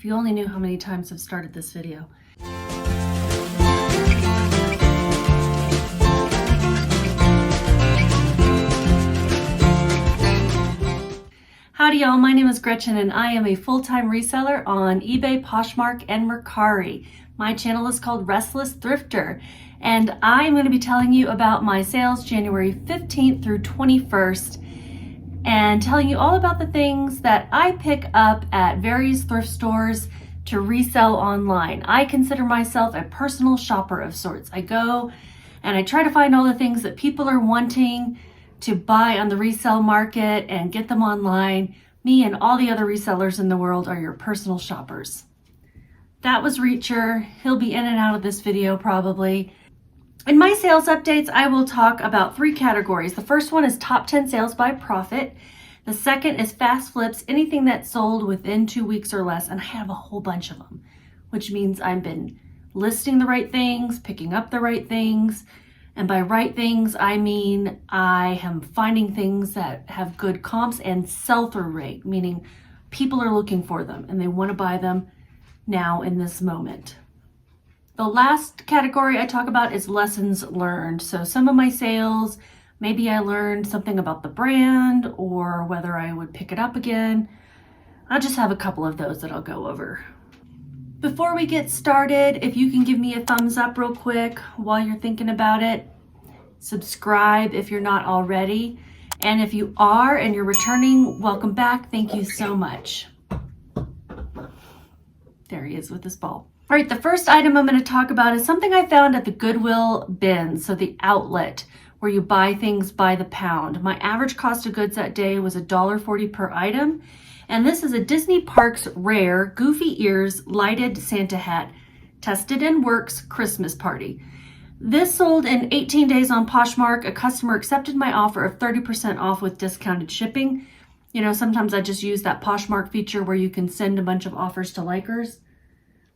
If you only knew how many times I've started this video. Howdy y'all, my name is Gretchen and I am a full-time reseller on eBay, Poshmark, and Mercari. My channel is called Restless Thrifter, and I'm going to be telling you about my sales January 15th through 21st and telling you all about the things that I pick up at various thrift stores to resell online. I consider myself a personal shopper of sorts. I go and I try to find all the things that people are wanting to buy on the resale market and get them online. Me and all the other resellers in the world are your personal shoppers. That was Reacher. He'll be in and out of this video probably. In my sales updates, I will talk about 3 categories. The first one is top 10 sales by profit. The second is fast flips, anything that's sold within 2 weeks or less, and I have a whole bunch of them, which means I've been listing the right things, picking up the right things, and by right things, I mean I am finding things that have good comps and sell-through rate, meaning people are looking for them and they want to buy them now in this moment. The last category I talk about is lessons learned. So some of my sales, maybe I learned something about the brand or whether I would pick it up again. I'll just have a couple of those that I'll go over. Before we get started, if you can give me a thumbs up real quick while you're thinking about it, subscribe if you're not already, and if you are and you're returning, welcome back. Thank you so much. There he is with his ball. All right, the first item I'm going to talk about is something I found at the Goodwill bin, so the outlet where you buy things by the pound. My average cost of goods that day was $1.40 per item. And this is a Disney Parks Rare Goofy Ears Lighted Santa Hat, Tested and Works Christmas Party. This sold in 18 days on Poshmark. A customer accepted my offer of 30% off with discounted shipping. You know, sometimes I just use that Poshmark feature where you can send a bunch of offers to likers.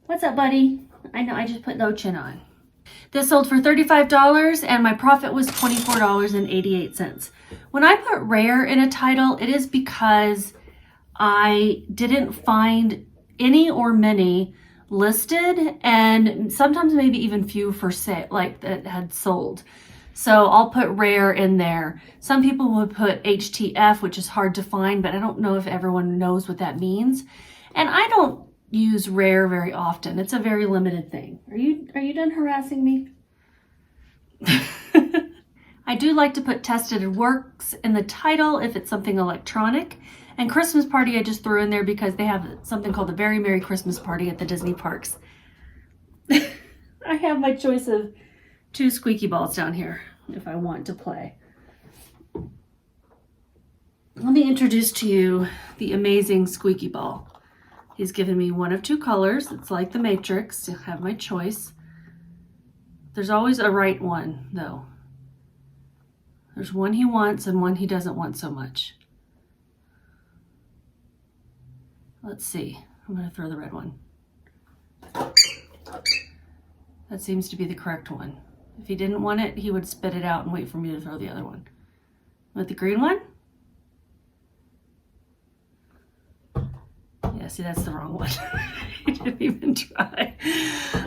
What's up, buddy? I know, I just put no chin on. This sold for $35 and my profit was $24.88. When I put rare in a title, it is because I didn't find any or many listed, and sometimes maybe even few for sale, like that had sold. So I'll put rare in there. Some people would put HTF, which is hard to find, but I don't know if everyone knows what that means. And I don't use rare very often. It's a very limited thing. Are you done harassing me? I do like to put Tested and Works in the title if it's something electronic. And Christmas Party I just threw in there because they have something called the Very Merry Christmas Party at the Disney parks. I have my choice of 2 squeaky balls down here if I want to play. Let me introduce to you the amazing squeaky ball. He's given me one of 2 colors. It's like the Matrix. I have my choice. There's always a right one, though. There's one he wants and one he doesn't want so much. Let's see. I'm going to throw the red one. That seems to be the correct one. If he didn't want it, he would spit it out and wait for me to throw the other one. With the green one? Yeah, see, that's the wrong one. I didn't even try.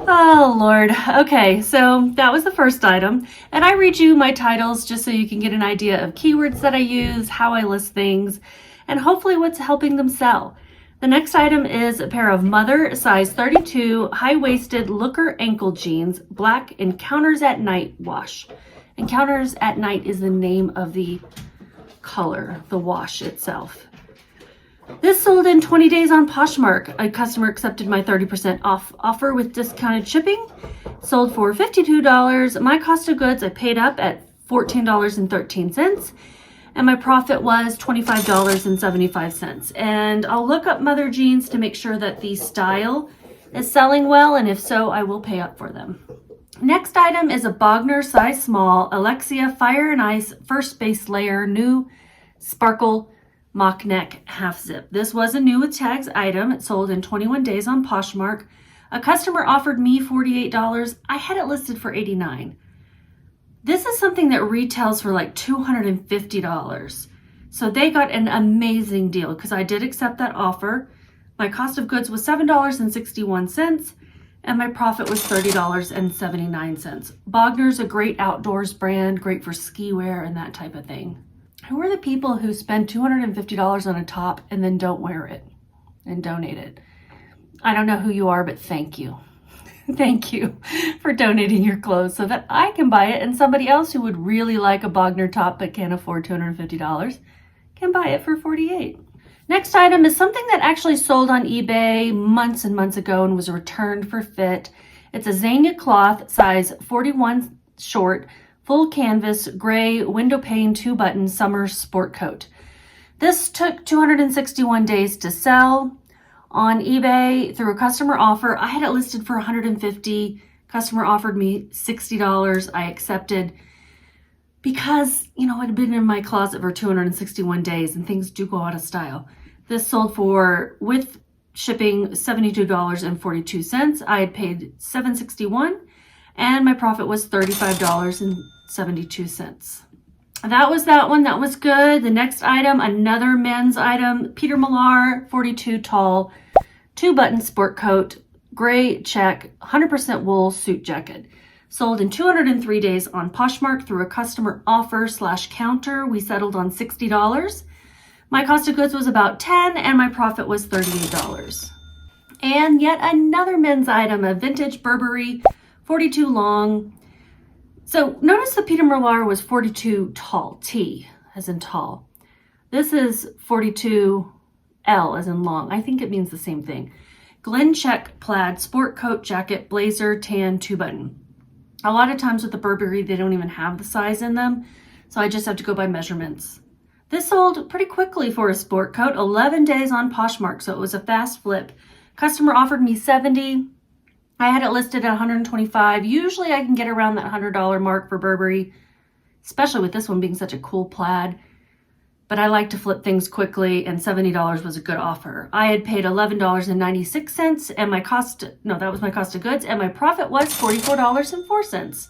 Oh, Lord. Okay, so that was the first item. And I read you my titles just so you can get an idea of keywords that I use, how I list things, and hopefully what's helping them sell. The next item is a pair of Mother size 32 high-waisted Looker ankle jeans, black Encounters at Night wash. Encounters at Night is the name of the color, the wash itself. This sold in 20 days on Poshmark. A customer accepted my 30% off offer with discounted shipping. Sold for $52. My cost of goods I paid up at $14.13. And my profit was $25.75. And I'll look up Mother jeans to make sure that the style is selling well, and if so, I will pay up for them. Next item is a Bogner size small Alexia Fire and Ice First Base Layer New Sparkle Mock Neck Half Zip. This was a new with tags item. It sold in 21 days on Poshmark. A customer offered me $48. I had it listed for $89. This is something that retails for like $250. So they got an amazing deal because I did accept that offer. My cost of goods was $7.61, and my profit was $30.79. Bogner's a great outdoors brand, great for ski wear and that type of thing. Who are the people who spend $250 on a top and then don't wear it and donate it? I don't know who you are, but thank you. Thank you for donating your clothes so that I can buy it, and somebody else who would really like a Bogner top but can't afford $250 can buy it for $48. Next item is something that actually sold on eBay months and months ago and was returned for fit. It's a Zegna cloth, size 41 short, full canvas, gray, window pane, 2-button summer sport coat. This took 261 days to sell on eBay through a customer offer. I had it listed for $150. Customer offered me $60. I accepted because, it had been in my closet for 261 days and things do go out of style. This sold for, with shipping, $72.42. I had paid $7.61 and my profit was $35.72. That was that one. That was good. The next item, another men's item, Peter Millar, 42 tall, 2-button sport coat, gray check, 100% wool suit jacket. Sold in 203 days on Poshmark through a customer offer / counter. We settled on $60. My cost of goods was about $10 and my profit was $38. And yet another men's item, a vintage Burberry, 42 long. So notice the Peter Millar was 42 tall, T as in tall. This is 42 L as in long. I think it means the same thing. Glen check plaid sport coat jacket, blazer, tan, 2-button. A lot of times with the Burberry, they don't even have the size in them, so I just have to go by measurements. This sold pretty quickly for a sport coat, 11 days on Poshmark, so it was a fast flip. Customer offered me $70. I had it listed at $125. Usually I can get around that $100 mark for Burberry, especially with this one being such a cool plaid. But I like to flip things quickly, and $70 was a good offer. I had paid $11.96, and that was my cost of goods, and my profit was $44.04.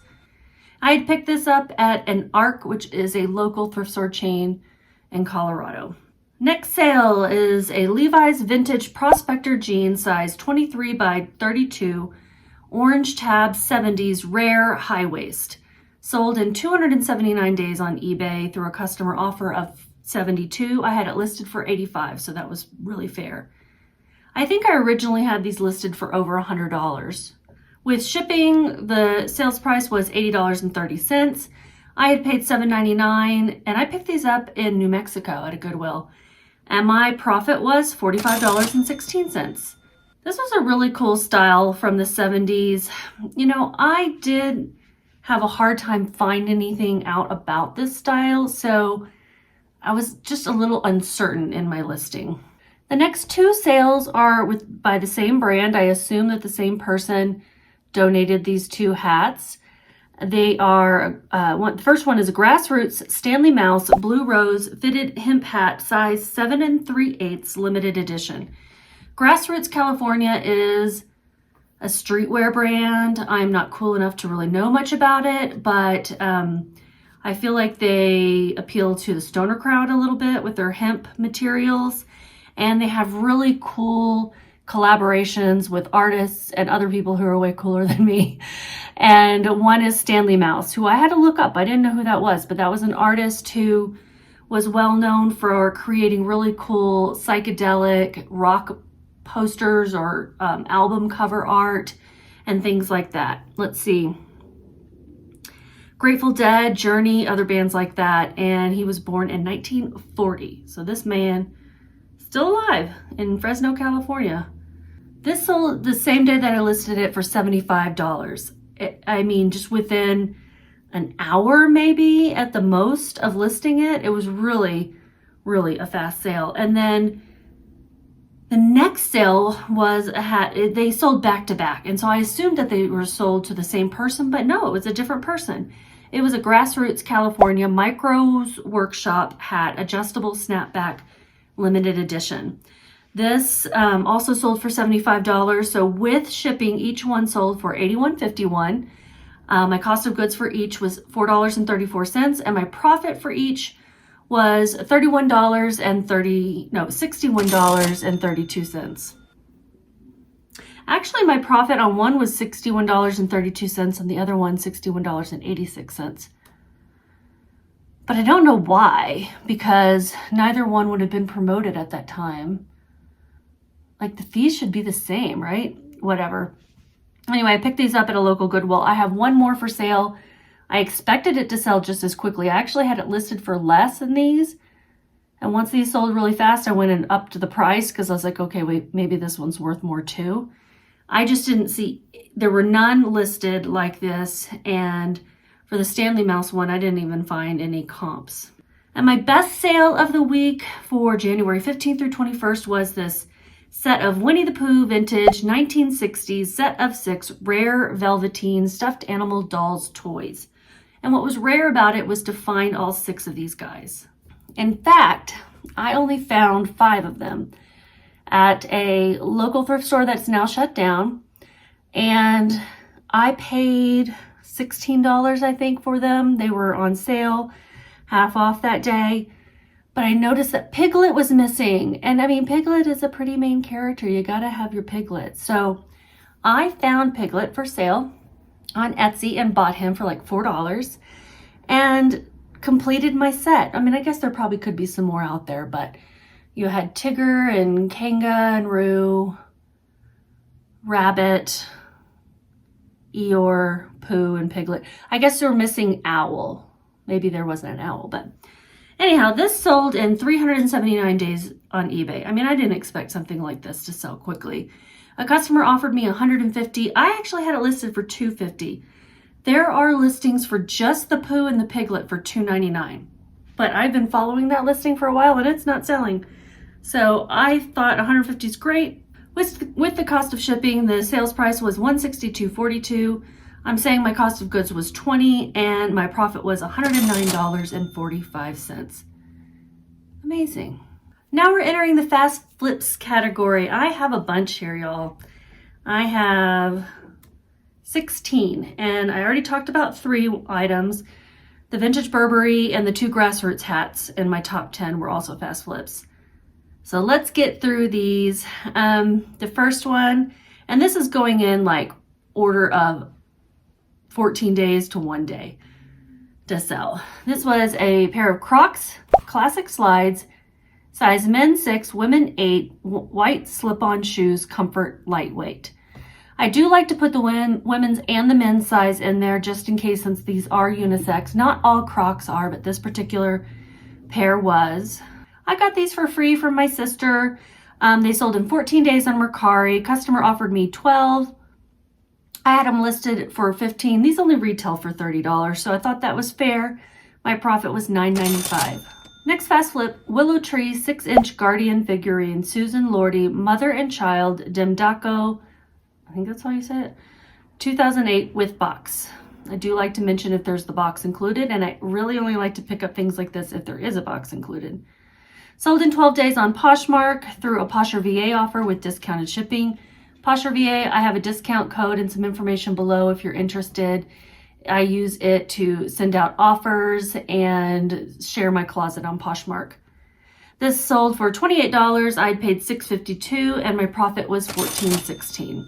I had picked this up at an ARC, which is a local thrift store chain in Colorado. Next sale is a Levi's vintage Prospector jeans, size 23 by 32, orange tab 70s, rare high waist. Sold in 279 days on eBay through a customer offer of $72. I had it listed for $85, so that was really fair. I think I originally had these listed for over $100. With shipping, the sales price was $80.30. I had paid $7.99, and I picked these up in New Mexico at a Goodwill, and my profit was $45.16. This was a really cool style from the 70s. I did have a hard time finding anything out about this style, so I was just a little uncertain in my listing. The next two sales are by the same brand. I assume that the same person donated these two hats. They are, the first one is a Grassroots Stanley Mouse Blue Rose Fitted Hemp Hat, size 7 3/8 limited edition. Grassroots California is a streetwear brand. I'm not cool enough to really know much about it, but I feel like they appeal to the stoner crowd a little bit with their hemp materials, and they have really cool collaborations with artists and other people who are way cooler than me. And one is Stanley Mouse, who I had to look up. I didn't know who that was, but that was an artist who was well known for creating really cool psychedelic rock posters or album cover art and things like that. Let's see. Grateful Dead, Journey, other bands like that. And he was born in 1940. So this man, still alive in Fresno, California. This sold the same day that I listed it for $75. Just within an hour maybe at the most of listing it. It was really, really a fast sale. And then the next sale was a hat. They sold back to back. And so I assumed that they were sold to the same person, but no, it was a different person. It was a Grassroots California Micros Workshop hat, adjustable snapback, limited edition. This also sold for $75. So with shipping, each one sold for $81.51. My cost of goods for each was $4.34, and my profit for each was $61.32. actually my profit on one was $61.32 and the other one $61.86. But I don't know why, because neither one would have been promoted at that time. Like the fees should be the same, right? Whatever. Anyway, I picked these up at a local Goodwill. I have one more for sale. I expected it to sell just as quickly. I actually had it listed for less than these. And once these sold really fast, I went and upped the price because I was like, okay, wait, maybe this one's worth more too. I just didn't see, there were none listed like this. And for the Stanley Mouse one, I didn't even find any comps. And my best sale of the week for January 15th through 21st was this set of Winnie the Pooh vintage 1960s set of 6 rare velveteen stuffed animal dolls toys. And what was rare about it was to find all 6 of these guys. In fact, I only found 5 of them at a local thrift store that's now shut down. And I paid $16, I think, for them. They were on sale, half off that day. But I noticed that Piglet was missing. And I mean, Piglet is a pretty main character. You gotta have your Piglet. So I found Piglet for sale on Etsy and bought him for like $4 and completed my set. I mean, I guess there probably could be some more out there, but you had Tigger and Kanga and Roo, Rabbit, Eeyore, Pooh, and Piglet. I guess they were missing Owl. Maybe there wasn't an owl, but anyhow, this sold in 379 days on eBay. I mean, I didn't expect something like this to sell quickly. A customer offered me $150. I actually had it listed for $250. There are listings for just the Pooh and the Piglet for $299. But I've been following that listing for a while and it's not selling. So I thought $150 is great. With the cost of shipping, the sales price was $162.42. I'm saying my cost of goods was $20 and my profit was $109.45. Amazing. Now we're entering the fast flips category. I have a bunch here, y'all. I have 16 and I already talked about 3 items. The vintage Burberry and the 2 grassroots hats in my top 10 were also fast flips. So let's get through these. The first one, and this is going in like order of 14 days to 1 day to sell. This was a pair of Crocs classic slides, size men 6, women 8, white slip-on shoes, comfort, lightweight. I do like to put the women's and the men's size in there just in case, since these are unisex. Not all Crocs are, but this particular pair was. I got these for free from my sister. They sold in 14 days on Mercari. Customer offered me 12. I had them listed for 15. These only retail for $30, so I thought that was fair. My profit was $9.95. Next fast flip, Willow Tree 6-inch Guardian figurine, Susan Lordy, mother and child, Demdaco, I think that's how you say it, 2008 with box. I do like to mention if there's the box included, and I really only like to pick up things like this if there is a box included. Sold in 12 days on Poshmark through a Posher VA offer with discounted shipping. Posher VA, I have a discount code and some information below if you're interested. I use it to send out offers and share my closet on Poshmark. This sold for $28. I'd paid $6.52 and my profit was $14.16.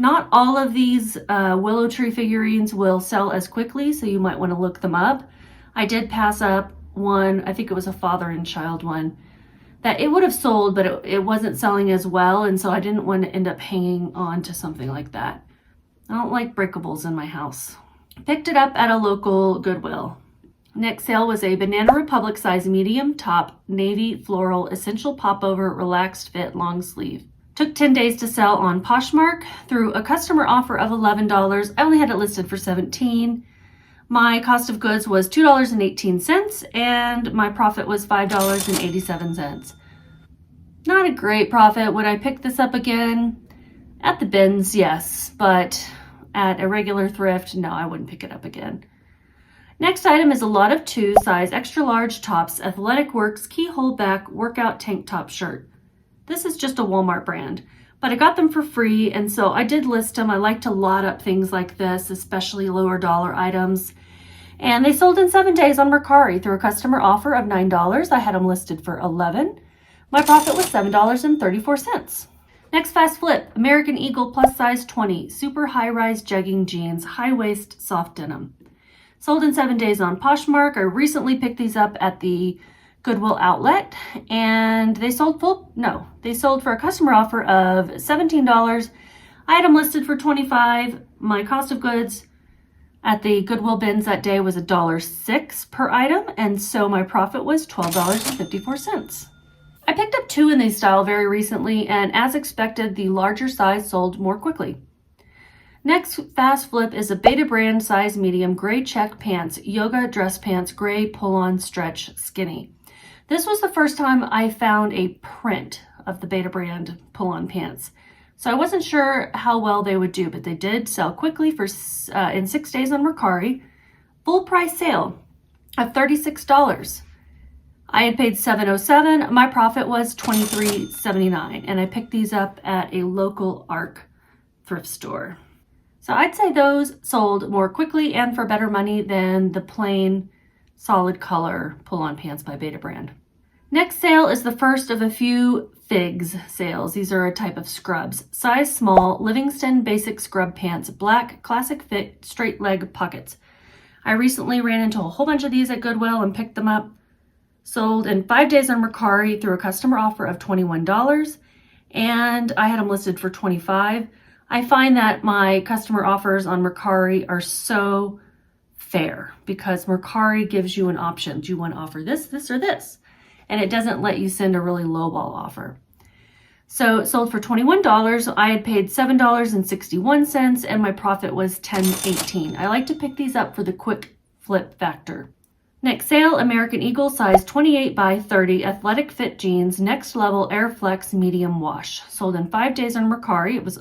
Not all of these Willow Tree figurines will sell as quickly, so you might want to look them up. I did pass up one, I think it was a father and child one, that it would have sold, but it wasn't selling as well, and so I didn't want to end up hanging on to something like that. I don't like breakables in my house. Picked it up at a local Goodwill. Next sale was a Banana Republic size medium top navy floral essential popover relaxed fit long sleeve. Took 10 days to sell on Poshmark through a customer offer of $11. I only had it listed for $17. My cost of goods was $2.18 and my profit was $5.87. Not a great profit. Would I pick this up again? At the bins, yes, but at a regular thrift, no, I wouldn't pick it up again. Next item is a lot of 2 size extra large tops, Athletic Works keyhole back workout tank top shirt. This is just a Walmart brand, but I got them for free, and so I did list them. I like to lot up things like this, especially lower dollar items. And they sold in 7 days on Mercari through a customer offer of $9. I had them listed for $11. My profit was $7.34. Next fast flip, American Eagle plus size 20, super high-rise jegging jeans, high waist, soft denim. Sold in 7 days on Poshmark. I recently picked these up at the Goodwill outlet, and they sold for a customer offer of $17. I had them listed for $25. My cost of goods at the Goodwill bins that day was $1.06 per item, and so my profit was $12.54. I picked up 2 in these style very recently, and as expected, the larger size sold more quickly. Next fast flip is a Beta brand size medium gray check pants, yoga dress pants, gray pull-on stretch skinny. This was the first time I found a print of the Beta brand pull-on pants. So I wasn't sure how well they would do, but they did sell quickly in 6 days on Mercari. Full price sale of $36. I had paid $7.07. My profit was $23.79, and I picked these up at a local ARC thrift store. So I'd say those sold more quickly and for better money than the plain solid color pull-on pants by Beta brand. Next sale is the first of a few Figs sales. These are a type of scrubs. Size small, Livingston basic scrub pants, black, classic fit, straight leg pockets. I recently ran into a whole bunch of these at Goodwill and picked them up. Sold in 5 days on Mercari through a customer offer of $21, and I had them listed for $25. I find that my customer offers on Mercari are so fair because Mercari gives you an option. Do you want to offer this, this, or this? And it doesn't let you send a really lowball offer. So it sold for $21. I had paid $7.61, and my profit was $10.18. I like to pick these up for the quick flip factor. Next sale, American Eagle size 28 by 30 athletic fit jeans, next level Airflex medium wash. Sold in 5 days on Mercari. It was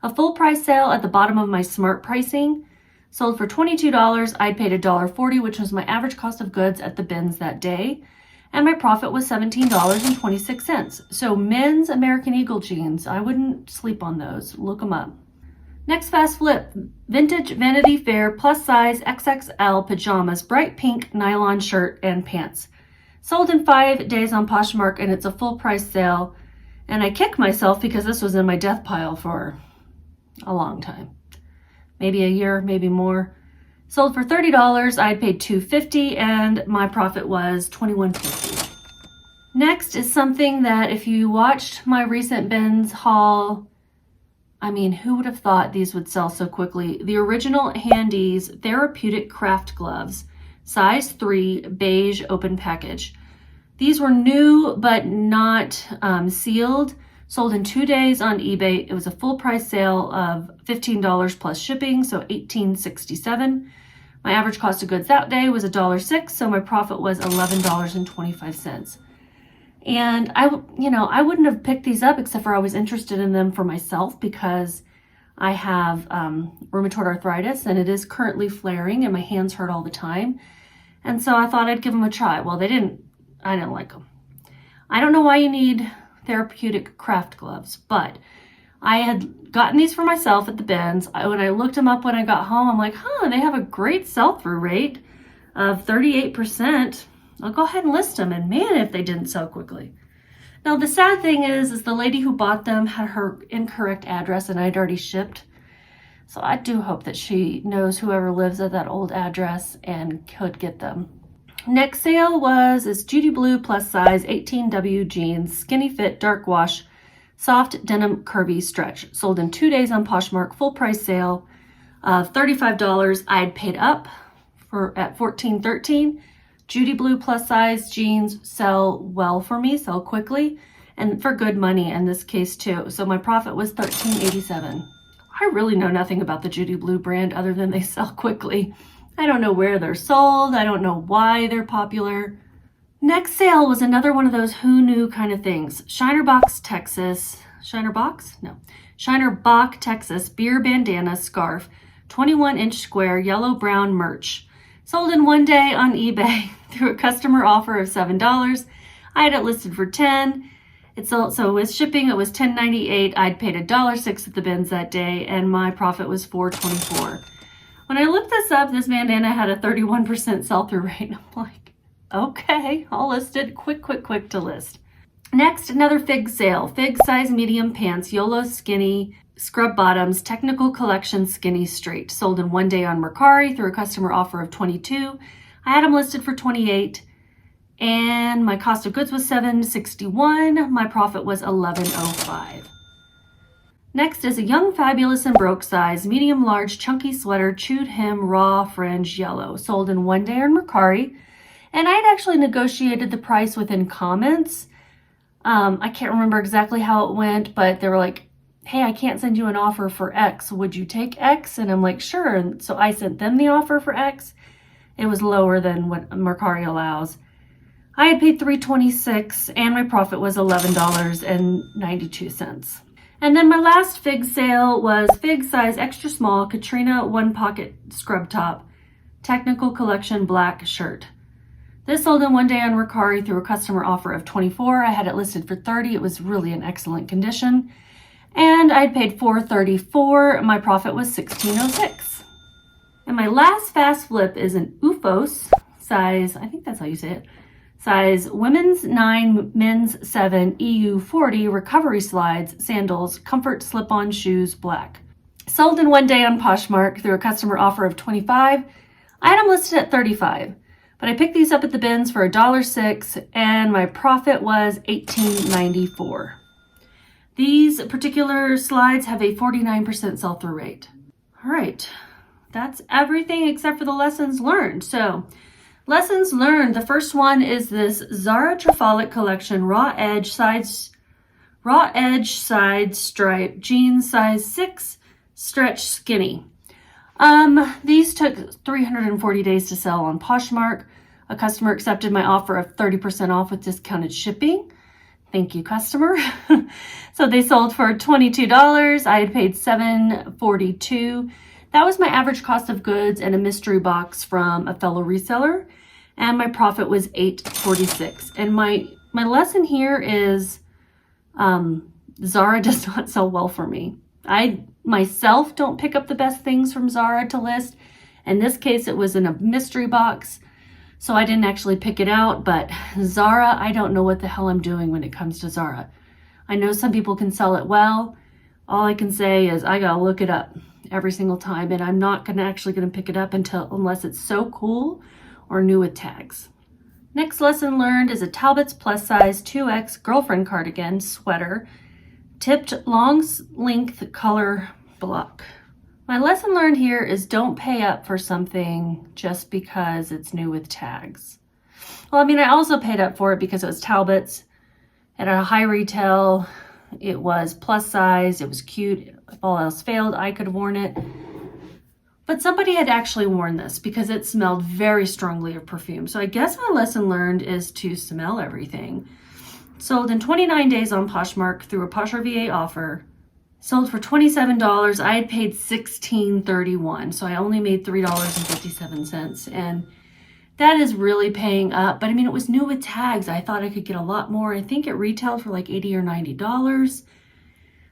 a full price sale at the bottom of my smart pricing. Sold for $22. I'd paid $1.40, which was my average cost of goods at the bins that day. And my profit was $17.26. So men's American Eagle jeans, I wouldn't sleep on those. Look them up. Next fast flip, vintage Vanity Fair plus size XXL pajamas, bright pink nylon shirt and pants. Sold in 5 days on Poshmark, and it's a full price sale. And I kick myself because this was in my death pile for a long time. Maybe a year, maybe more. Sold for $30. I had paid $2.50, and my profit was $21.50. Next is something that if you watched my recent bins haul, I mean, who would have thought these would sell so quickly? The original Handy's therapeutic craft gloves, size 3, beige open package. These were new but not sealed. Sold in 2 days on eBay. It was a full price sale of $15 plus shipping, so $18.67. My average cost of goods that day was $1.06, so my profit was $11.25. And I wouldn't have picked these up except for I was interested in them for myself because I have rheumatoid arthritis and it is currently flaring and my hands hurt all the time. And so I thought I'd give them a try. Well, I didn't like them. I don't know why you need therapeutic craft gloves, but I had gotten these for myself at the bins. When I looked them up when I got home, I'm like, they have a great sell-through rate of 38%. I'll go ahead and list them, and man, if they didn't sell quickly. Now, the sad thing is the lady who bought them had her incorrect address, and I'd already shipped. So I do hope that she knows whoever lives at that old address and could get them. Next sale is Judy Blue plus size 18W jeans, skinny fit, dark wash, soft denim curvy stretch. Sold in 2 days on Poshmark, full price sale of $35. I had paid up at $14.13. Judy Blue plus size jeans sell well for me, sell quickly, and for good money in this case too. So my profit was $13.87. I really know nothing about the Judy Blue brand other than they sell quickly. I don't know where they're sold. I don't know why they're popular. Next sale was another one of those who knew kind of things. Shiner Box, Texas beer bandana scarf, 21-inch square, yellow-brown merch. Sold in 1 day on eBay through a customer offer of $7. I had it listed for $10. So with shipping, it was $10.98. I'd paid $1.06 at the bins that day, and my profit was $4.24. When I looked this up, this bandana had a 31% sell-through rate. I'm like, okay, I'll list it. Quick to list. Next, another fig sale. Fig size medium pants, YOLO skinny, scrub bottoms, technical collection skinny straight. Sold in one day on Mercari through a customer offer of $22. I had them listed for $28. And my cost of goods was $7.61. My profit was $11.05. Next is a young, fabulous, and broke size, medium large, chunky sweater, chewed hem, raw, fringe, yellow. Sold in one day on Mercari. And I had actually negotiated the price within comments. I can't remember exactly how it went, but they were like, hey, I can't send you an offer for X. Would you take X? And I'm like, sure. And so I sent them the offer for X. It was lower than what Mercari allows. I had paid $3.26 and my profit was $11.92. And then my last fig sale was fig size extra small Katrina one pocket scrub top, technical collection black shirt. This sold in one day on Mercari through a customer offer of $24. I had it listed for $30. It was really in excellent condition. And I paid $4.34. My profit was $16.06. And my last fast flip is an UFOS size, I think that's how you say it, size women's 9, men's 7, EU 40 recovery slides, sandals, comfort slip-on shoes, black. Sold in one day on Poshmark through a customer offer of $25. I had them listed at $35. But I picked these up at the bins for $1.06 and my profit was $18.94. These particular slides have a 49% sell-through rate. All right, that's everything except for the lessons learned. So, lessons learned, the first one is this Zara Trifolic collection, raw edge side stripe, jeans size 6, stretch skinny. These took 340 days to sell on Poshmark. A customer accepted my offer of 30% off with discounted shipping. Thank you, customer. So they sold for $22. I had paid $7.42. That was my average cost of goods and a mystery box from a fellow reseller. And my profit was $8.46. And my lesson here is Zara does not sell well for me. I myself don't pick up the best things from Zara to list. In this case, it was in a mystery box, so I didn't actually pick it out. But Zara, I don't know what the hell I'm doing when it comes to Zara. I know some people can sell it well. All I can say is I gotta look it up every single time, and I'm not actually gonna pick it up unless it's so cool or new with tags. Next lesson learned is a Talbot's plus size 2X girlfriend cardigan sweater, tipped long length color block. My lesson learned here is don't pay up for something just because it's new with tags. Well, I mean, I also paid up for it because it was Talbot's at a high retail. It was plus size. It was cute. If all else failed, I could have worn it. But somebody had actually worn this because it smelled very strongly of perfume. So I guess my lesson learned is to smell everything. Sold in 29 days on Poshmark through a Posher VA offer. Sold for $27. I had paid $16.31, so I only made $3.57. And that is really paying up. But I mean, it was new with tags. I thought I could get a lot more. I think it retailed for like $80 or $90.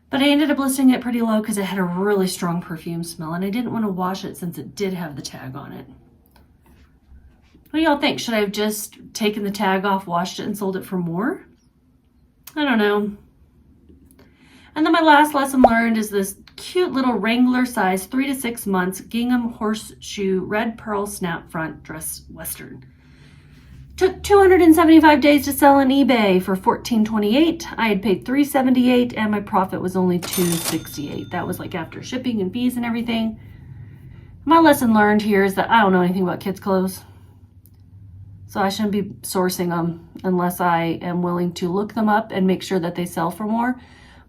But I ended up listing it pretty low because it had a really strong perfume smell. And I didn't want to wash it since it did have the tag on it. What do y'all think? Should I have just taken the tag off, washed it, and sold it for more? I don't know. And then my last lesson learned is this cute little Wrangler size 3 to 6 months gingham horseshoe red pearl snap front dress western. Took 275 days to sell on eBay for $14.28. I had paid $3.78 and my profit was only $2.68. That was like after shipping and fees and everything. My lesson learned here is that I don't know anything about kids' clothes. So I shouldn't be sourcing them unless I am willing to look them up and make sure that they sell for more.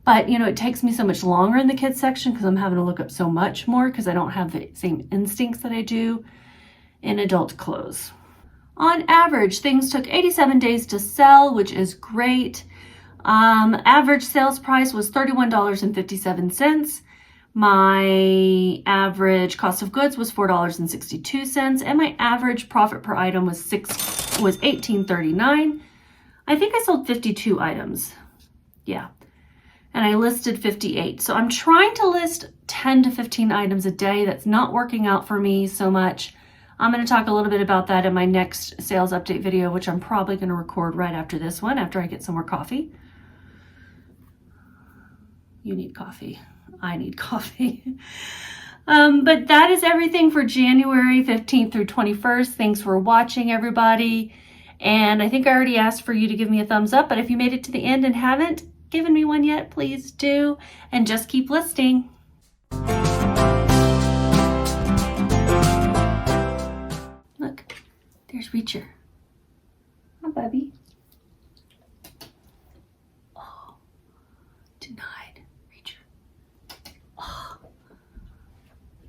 But, you know, it takes me so much longer in the kids section because I'm having to look up so much more because I don't have the same instincts that I do in adult clothes. On average, things took 87 days to sell, which is great. Average sales price was $31.57. My average cost of goods was $4.62, and my average profit per item was $18.39. I think I sold 52 items. Yeah. And I listed 58. So I'm trying to list 10 to 15 items a day. That's not working out for me so much. I'm going to talk a little bit about that in my next sales update video, which I'm probably going to record right after this one, after I get some more coffee. You need coffee. I need coffee. But that is everything for January 15th through 21st. Thanks for watching, everybody. And I think I already asked for you to give me a thumbs up, but if you made it to the end and haven't given me one yet, please do. And just keep listing. Look, there's Reacher.